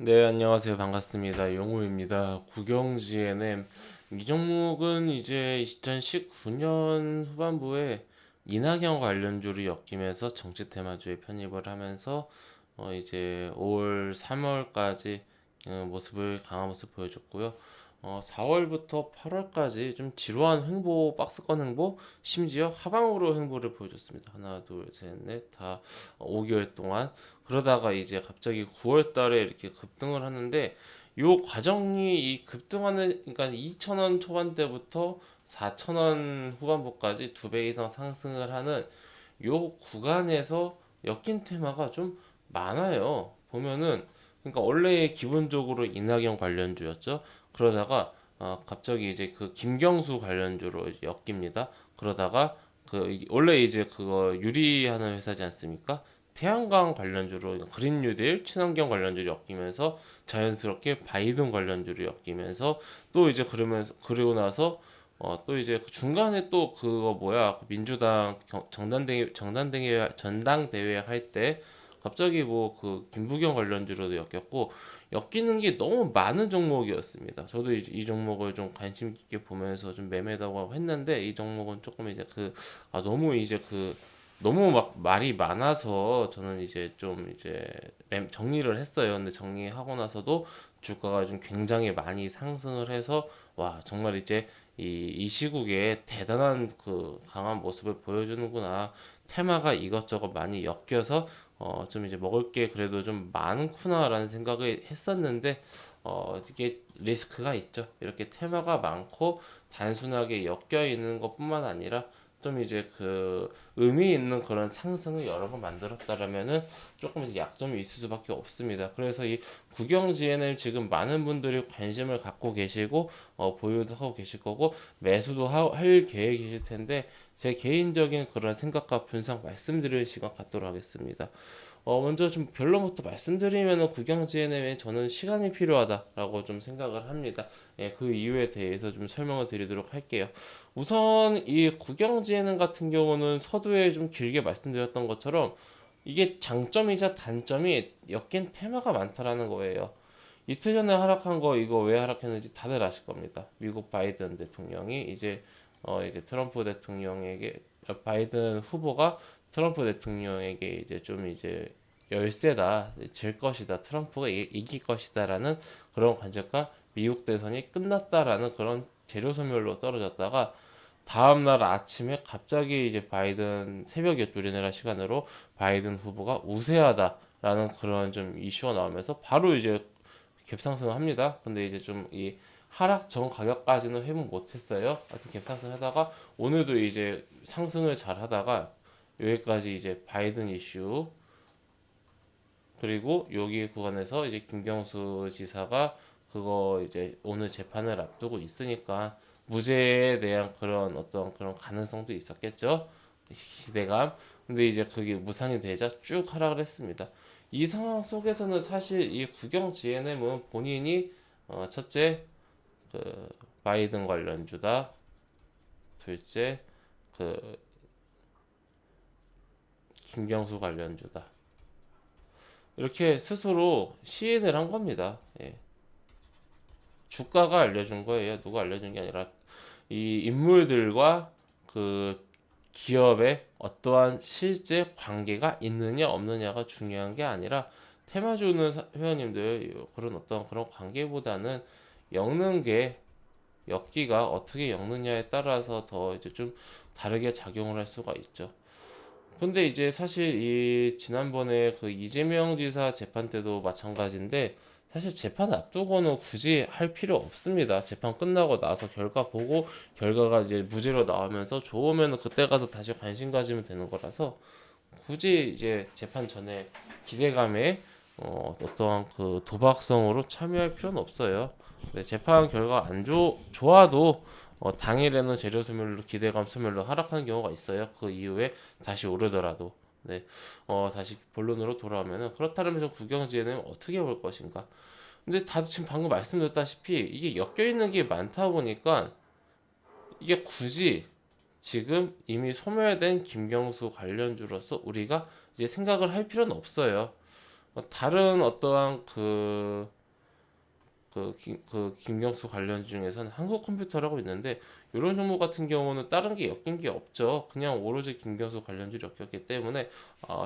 네, 안녕하세요. 반갑습니다. 용우입니다. 국영 GNM. 이 종목은 이제 2019년 후반부에 이낙연 관련주를 엮이면서 정치 테마주에 편입을 하면서 이제 5월, 3월까지 모습을 강한 모습 보여줬고요. 4월부터 8월까지 좀 지루한 횡보, 박스권 횡보, 심지어 하방으로 횡보를 보여줬습니다. 하나, 둘, 셋, 넷, 다 5개월 동안. 그러다가 이제 갑자기 9월 달에 이렇게 급등을 하는데 요 과정이 이 급등하는 그러니까 2,000원 초반대부터 4,000원 후반부까지 2배 이상 상승을 하는 요 구간에서 엮인 테마가 좀 많아요. 보면은 그러니까 원래 기본적으로 이낙연 관련주였죠. 그러다가 갑자기 이제 그 김경수 관련주로 이제 엮입니다. 그러다가 원래 이제 그거 유리하는 회사지 않습니까? 태양광 관련주로 그린 뉴딜, 친환경 관련주로 엮이면서 자연스럽게 바이든 관련주로 엮이면서 또 이제 그러면서 그리고 나서 또 이제 그 중간에 또 그거 뭐야 그 민주당 전당대회 할 때 갑자기 뭐 그 김부겸 관련주로도 엮였고 엮이는 게 너무 많은 종목이었습니다. 저도 이 종목을 좀 관심 깊게 보면서 좀 매매다고 했는데 이 종목은 조금 이제 너무 이제 너무 막 말이 많아서 저는 이제 좀 이제 정리를 했어요. 근데 정리하고 나서도 주가가 좀 굉장히 많이 상승을 해서 와 정말 이제 이 시국에 대단한 그 강한 모습을 보여주는구나. 테마가 이것저것 많이 엮여서 좀 이제 먹을 게 그래도 좀 많구나라는 생각을 했었는데 이게 리스크가 있죠. 이렇게 테마가 많고 단순하게 엮여 있는 것뿐만 아니라 좀 이제 그 의미 있는 그런 상승을 여러 번 만들었다라면은 조금 이제 약점이 있을 수밖에 없습니다. 그래서 이 국영지에는 지금 많은 분들이 관심을 갖고 계시고 보유도 하고 계실 거고 매수도 할 계획이실 텐데 제 개인적인 그런 생각과 분석 말씀드릴 시간 갖도록 하겠습니다. 먼저 좀 결론부터 말씀드리면은 국영 지혜nem에 저는 시간이 필요하다라고 좀 생각을 합니다. 예, 그 이유에 대해서 좀 설명을 드리도록 할게요. 우선 이 국영 지혜nem 같은 경우는 서두에 좀 길게 말씀드렸던 것처럼 이게 장점이자 단점이 엮인 테마가 많다라는 거예요. 이틀 전에 하락한 거 이거 왜 하락했는지 다들 아실 겁니다. 미국 바이든 대통령이 이제 트럼프 대통령에게 바이든 후보가 트럼프 대통령에게 이제 좀 이제 열세다 질 것이다 트럼프가 이길 것이다라는 그런 관측과 미국 대선이 끝났다라는 그런 재료 소멸로 떨어졌다가 다음날 아침에 갑자기 이제 바이든 새벽이었죠 우리나라 시간으로 바이든 후보가 우세하다라는 그런 좀 이슈가 나오면서 바로 이제 갭상승을 합니다. 근데 이제 좀 이 하락 전 가격까지는 회복 못했어요. 하여튼 갭상승 하다가 오늘도 이제 상승을 잘 하다가 여기까지 이제 바이든 이슈 그리고 여기 구간에서 이제 김경수 지사가 그거 이제 오늘 재판을 앞두고 있으니까 무죄에 대한 그런 어떤 그런 가능성도 있었겠죠. 기대감. 근데 이제 그게 무산이 되자 쭉 하락을 했습니다. 이 상황 속에서는 사실 이 국영 GNM은 본인이 첫째 그 바이든 관련주다, 둘째 그 김경수 관련주다. 이렇게 스스로 시인을 한 겁니다. 예. 주가가 알려준 거예요. 누가 알려준 게 아니라 이 인물들과 그 기업의 어떠한 실제 관계가 있느냐 없느냐가 중요한 게 아니라 테마주는 회원님들 그런 어떤 그런 관계보다는 엮는 게 엮기가 어떻게 엮느냐에 따라서 더 이제 좀 다르게 작용을 할 수가 있죠. 근데 이제 사실 이 지난번에 그 이재명 지사 재판 때도 마찬가지인데 사실 재판 앞두고는 굳이 할 필요 없습니다. 재판 끝나고 나서 결과 보고 결과가 이제 무죄로 나오면서 좋으면 그때 가서 다시 관심 가지면 되는 거라서 굳이 이제 재판 전에 기대감에 어떠한 그 도박성으로 참여할 필요는 없어요. 네, 재판 결과 안 좋아도 당일에는 재료 소멸로 기대감 소멸로 하락하는 경우가 있어요. 그 이후에 다시 오르더라도 네, 다시 본론으로 돌아오면은 그렇다면 저 국영지에는 어떻게 볼 것인가? 근데 다들 지금 방금 말씀드렸다시피 이게 엮여 있는 게 많다 보니까 이게 굳이 지금 이미 소멸된 김경수 관련주로서 우리가 이제 생각을 할 필요는 없어요. 다른 어떠한 김경수 관련 중에서는 한국컴퓨터라고 있는데 이런 종목 같은 경우는 다른 게 엮인 게 없죠. 그냥 오로지 김경수 관련주를 엮였기 때문에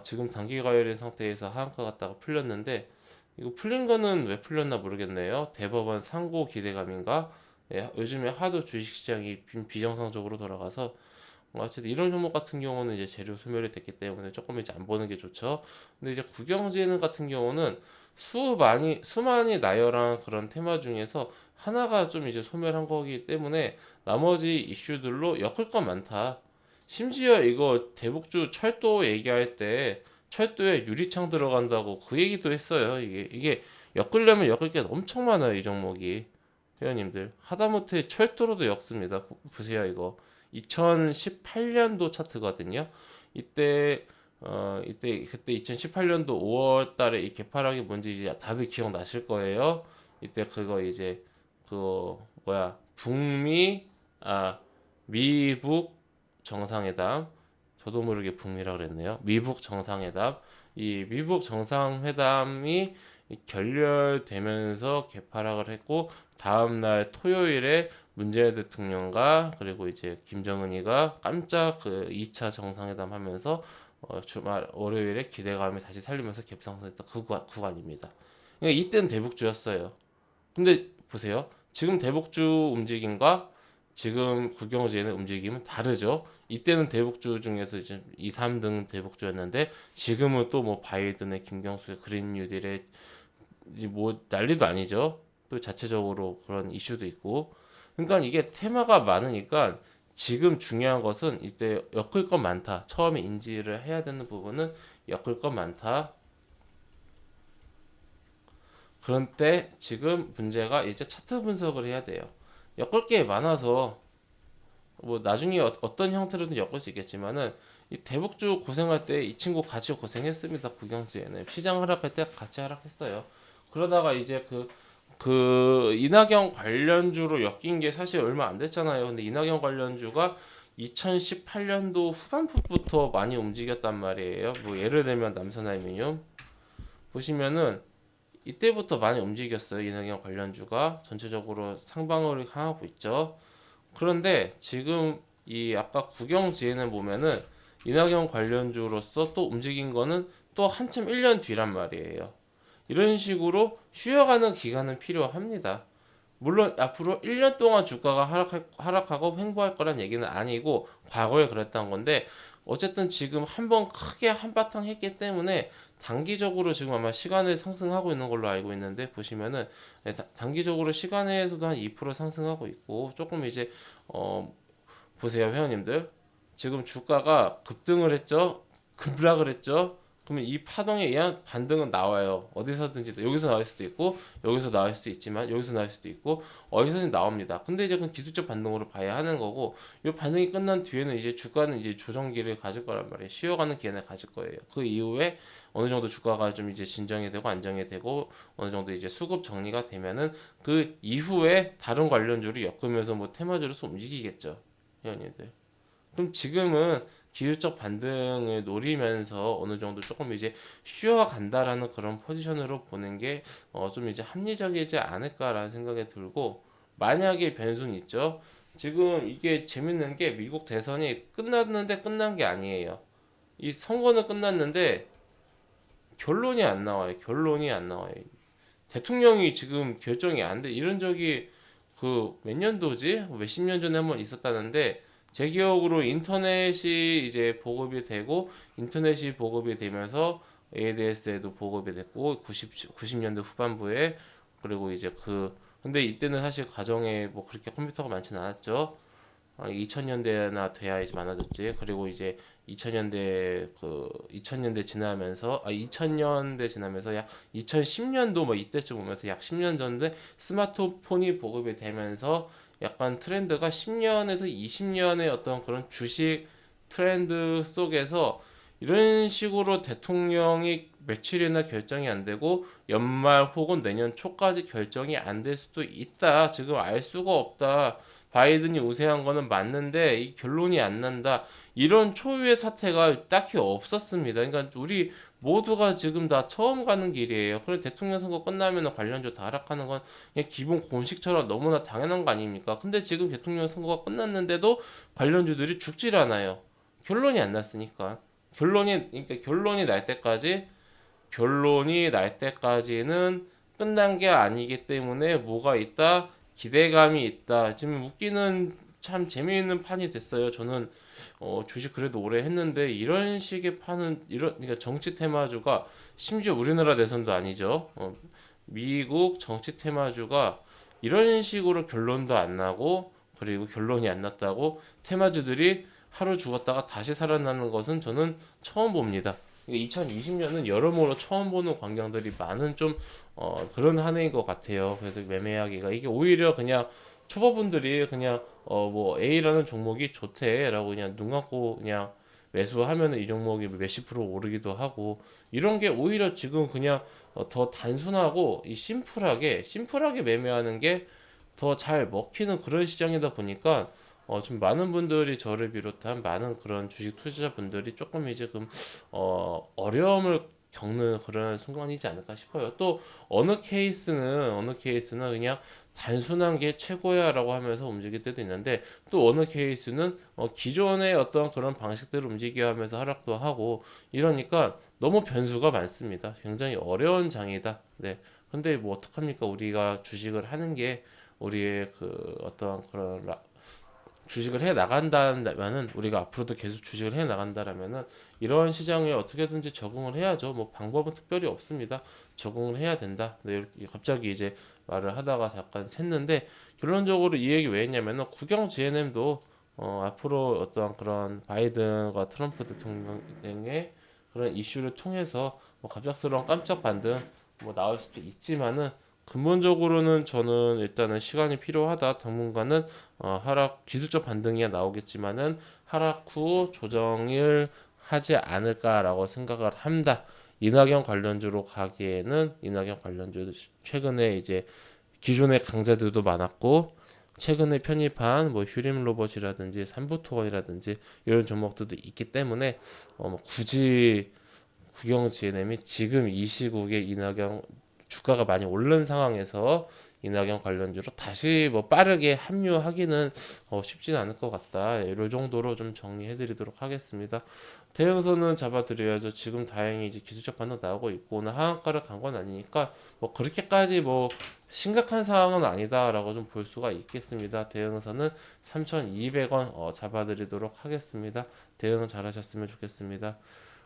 지금 단기 과열인 상태에서 하한가 갔다가 풀렸는데 이거 풀린 거는 왜 풀렸나 모르겠네요. 대법원 상고 기대감인가? 예, 요즘에 하도 주식시장이 비정상적으로 돌아가서 어쨌든 이런 종목 같은 경우는 이제 재료 소멸이 됐기 때문에 조금 이제 안 보는 게 좋죠. 근데 이제 국영지능 같은 경우는 수많이 나열한 그런 테마 중에서 하나가 좀 이제 소멸한 거기 때문에 나머지 이슈들로 엮을 건 많다. 심지어 이거 대북주 철도 얘기할 때 철도에 유리창 들어간다고 그 얘기도 했어요. 이게 엮으려면 엮을 게 엄청 많아요. 이 종목이. 회원님들 하다못해 철도로도 엮습니다. 보세요 이거 2018년도 차트거든요. 이때 그때 2018년도 5월 달에 이 개파락이 뭔지 이제 다들 기억나실 거예요. 이때 그거 이제 그거 뭐야 북미 미북 정상회담, 저도 모르게 북미라 그랬네요. 미북 정상회담. 이 미북 정상회담이 결렬되면서 개파락을 했고 다음 날 토요일에 문재인 대통령과 그리고 이제 김정은이가 깜짝 그 2차 정상회담 하면서 주말 월요일에 기대감을 다시 살리면서 갭상승했던 그 구간입니다. 그러니까 이때는 대북주였어요. 근데 보세요. 지금 대북주 움직임과 지금 국영지의 움직임은 다르죠. 이때는 대북주 중에서 이제 2, 3등 대북주였는데 지금은 또 뭐 바이든의 김경수의 그린 뉴딜의 뭐 난리도 아니죠. 또 자체적으로 그런 이슈도 있고. 그러니까 이게 테마가 많으니까 지금 중요한 것은 이때 엮을 건 많다. 처음에 인지를 해야 되는 부분은 엮을 건 많다. 그런데 지금 문제가 이제 차트 분석을 해야 돼요. 엮을 게 많아서 뭐 나중에 떤 형태로든 엮을 수 있겠지만은 이 대북주 고생할 때 이 친구 같이 고생했습니다. 국영지에는 시장 하락할 때 같이 하락했어요. 그러다가 이제 이낙연 관련주로 엮인 게 사실 얼마 안 됐잖아요. 근데 이낙연 관련주가 2018년도 후반부부터 많이 움직였단 말이에요. 뭐 예를 들면 남선알미늄 보시면은 이때부터 많이 움직였어요. 이낙연 관련주가 전체적으로 상방으로 향하고 있죠. 그런데 지금 이 아까 국영지에는 보면은 이낙연 관련주로서 또 움직인 거는 또 한참 1년 뒤란 말이에요. 이런 식으로 쉬어가는 기간은 필요합니다. 물론 앞으로 1년 동안 주가가 하락하고 횡보할 거란 얘기는 아니고 과거에 그랬던 건데 어쨌든 지금 한번 크게 한바탕 했기 때문에 단기적으로 지금 아마 시간을 상승하고 있는 걸로 알고 있는데 보시면은 단기적으로 시간에서도 한 2% 상승하고 있고 조금 이제 어 보세요 회원님들 지금 주가가 급등을 했죠 급락을 했죠 그러면 이 파동에 의한 반등은 나와요. 어디서든지 여기서 나올 수도 있고 여기서 나올 수도 있지만 여기서 나올 수도 있고 어디서든 나옵니다. 근데 이제 그건 기술적 반등으로 봐야 하는 거고 이 반등이 끝난 뒤에는 이제 주가는 이제 조정기를 가질 거란 말이에요. 쉬어가는 기회를 가질 거예요. 그 이후에 어느 정도 주가가 좀 이제 진정이 되고 안정이 되고 어느 정도 이제 수급 정리가 되면은 그 이후에 다른 관련주를 엮으면서 뭐 테마주로서 움직이겠죠. 회원님들. 그럼 지금은 기술적 반등을 노리면서 어느 정도 조금 이제 쉬어간다라는 그런 포지션으로 보는 게 좀 이제 합리적이지 않을까라는 생각이 들고 만약에 변수는 있죠. 지금 이게 재밌는 게 미국 대선이 끝났는데 끝난 게 아니에요. 이 선거는 끝났는데 결론이 안 나와요. 결론이 안 나와요. 대통령이 지금 결정이 안 돼. 이런 적이 그 몇 년도지? 몇십 년 전에 한번 있었다는데 제 기억으로 인터넷이 이제 보급이 되고 인터넷이 보급이 되면서 ADS에도 보급이 됐고 90년대 후반부에 그리고 이제 근데 이때는 사실 가정에 뭐 그렇게 컴퓨터가 많지는 않았죠. 2000년대나 돼야 이제 많아졌지. 그리고 이제 2000년대 지나면서 2000년대 지나면서 약 2010년도 뭐 이때쯤 오면서 약 10년 전에 스마트폰이 보급이 되면서 약간 트렌드가 10년에서 20년의 어떤 그런 주식 트렌드 속에서 이런 식으로 대통령이 며칠이나 결정이 안 되고 연말 혹은 내년 초까지 결정이 안 될 수도 있다. 지금 알 수가 없다. 바이든이 우세한 거는 맞는데 이 결론이 안 난다. 이런 초유의 사태가 딱히 없었습니다. 그러니까 우리 모두가 지금 다 처음 가는 길이에요. 그리고 대통령 선거 끝나면 관련주 다 하락하는 건 그냥 기본 공식처럼 너무나 당연한 거 아닙니까? 근데 지금 대통령 선거가 끝났는데도 관련주들이 죽질 않아요. 결론이 안 났으니까. 그러니까 결론이 날 때까지는 끝난 게 아니기 때문에 뭐가 있다? 기대감이 있다. 지금 웃기는 참 재미있는 판이 됐어요. 저는 주식 그래도 오래 했는데 이런 식의 판은 그러니까 정치 테마주가 심지어 우리나라 내선도 아니죠. 미국 정치 테마주가 이런 식으로 결론도 안 나고 그리고 결론이 안 났다고 테마주들이 하루 죽었다가 다시 살아나는 것은 저는 처음 봅니다. 2020년은 여러모로 처음 보는 광경들이 많은 좀 그런 한 해인 것 같아요. 그래서 매매하기가 이게 오히려 그냥 초보분들이 그냥 뭐 A라는 종목이 좋대라고 그냥 눈 감고 그냥 매수하면은 이 종목이 몇십 프로 오르기도 하고 이런 게 오히려 지금 그냥 더 단순하고 이 심플하게 매매하는 게 더 잘 먹히는 그런 시장이다 보니까 좀 많은 분들이 저를 비롯한 많은 그런 주식 투자자분들이 조금 이제 어려움을 겪는 그런 순간이지 않을까 싶어요. 또 어느 케이스는 그냥 단순한 게 최고야라고 하면서 움직일 때도 있는데 또 어느 케이스는 기존의 어떤 그런 방식대로 움직여 하면서 하락도 하고 이러니까 너무 변수가 많습니다. 굉장히 어려운 장이다. 네. 근데 뭐 어떡합니까? 우리가 주식을 하는 게 우리의 그 어떤 그런 주식을 해 나간다면은 우리가 앞으로도 계속 주식을 해 나간다라면은 이런 시장에 어떻게든지 적응을 해야죠. 뭐 방법은 특별히 없습니다. 적응을 해야 된다. 네, 갑자기 이제 말을 하다가 잠깐 샜는데 결론적으로 이 얘기 왜 했냐면은 국영 GNM도 앞으로 어떤 그런 바이든과 트럼프 대통령 등의 그런 이슈를 통해서 뭐 갑작스러운 깜짝 반등 뭐 나올 수도 있지만은 근본적으로는 저는 일단은 시간이 필요하다. 당분간은 하락 기술적 반등이 나오겠지만은 하락 후 조정을 하지 않을까라고 생각을 합니다. 이낙연 관련주로 가기에는 이낙연 관련주 최근에 이제 기존의 강자들도 많았고 최근에 편입한 뭐 휴림 로봇이라든지 삼부토건이라든지 이런 종목들도 있기 때문에 뭐 굳이 국영 GNM이 지금 이 시국에 이낙연 주가가 많이 오른 상황에서 이낙연 관련주로 다시 뭐 빠르게 합류하기는 쉽지는 않을 것 같다. 이 정도로 좀 정리해드리도록 하겠습니다. 대형선은 잡아드려야죠. 지금 다행히 이제 기술적 반등 나오고 있고 오늘 하한가를 간 건 아니니까 뭐 그렇게까지 뭐 심각한 상황은 아니다라고 좀 볼 수가 있겠습니다. 대형선은 3,200원 잡아드리도록 하겠습니다. 대응 잘하셨으면 좋겠습니다.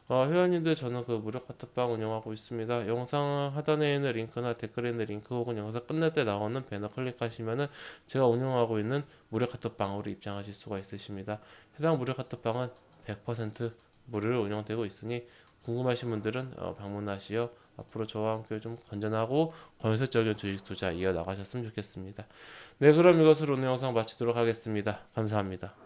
회원님들 저는 그 무료 카톡방 운영하고 있습니다. 영상 하단에 있는 링크나 댓글에 있는 링크 혹은 영상 끝날 때 나오는 배너 클릭하시면은 제가 운영하고 있는 무료 카톡방으로 입장하실 수가 있으십니다. 해당 무료 카톡방은 100% 무료로 운영되고 있으니 궁금하신 분들은 방문하시어 앞으로 저와 함께 좀 건전하고 건설적인 주식 투자 이어 나가셨으면 좋겠습니다. 네, 그럼 이것으로 오늘 영상 마치도록 하겠습니다. 감사합니다.